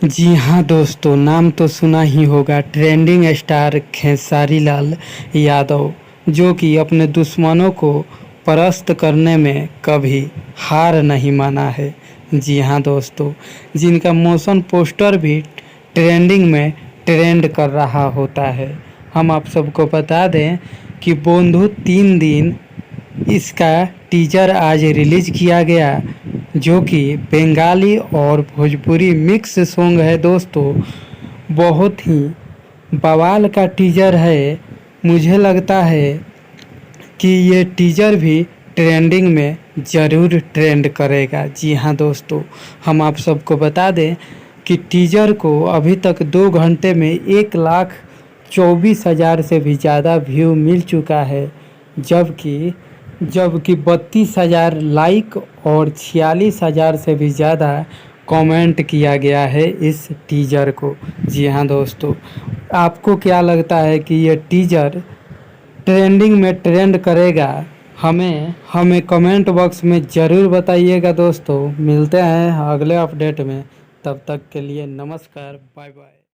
जी हाँ दोस्तों, नाम तो सुना ही होगा ट्रेंडिंग स्टार खेसारी लाल यादव, जो कि अपने दुश्मनों को परास्त करने में कभी हार नहीं माना है। जी हाँ दोस्तों, जिनका मोशन पोस्टर भी ट्रेंडिंग में ट्रेंड कर रहा होता है। हम आप सबको बता दें कि बोंधु 3 दिन इसका टीजर आज रिलीज किया गया, जो कि बंगाली और भोजपुरी मिक्स सॉन्ग है दोस्तों। बहुत ही बवाल का टीजर है। मुझे लगता है कि ये टीजर भी ट्रेंडिंग में ज़रूर ट्रेंड करेगा। जी हाँ दोस्तों, हम आप सबको बता दें कि टीजर को अभी तक 2 घंटे में 1,24,000 से भी ज़्यादा व्यू मिल चुका है, जबकि 32,000 लाइक और 46,000 से भी ज़्यादा कमेंट किया गया है इस टीजर को। जी हाँ दोस्तों, आपको क्या लगता है कि ये टीजर ट्रेंडिंग में ट्रेंड करेगा? हमें कमेंट बॉक्स में ज़रूर बताइएगा दोस्तों। मिलते हैं अगले अपडेट में, तब तक के लिए नमस्कार, बाय बाय।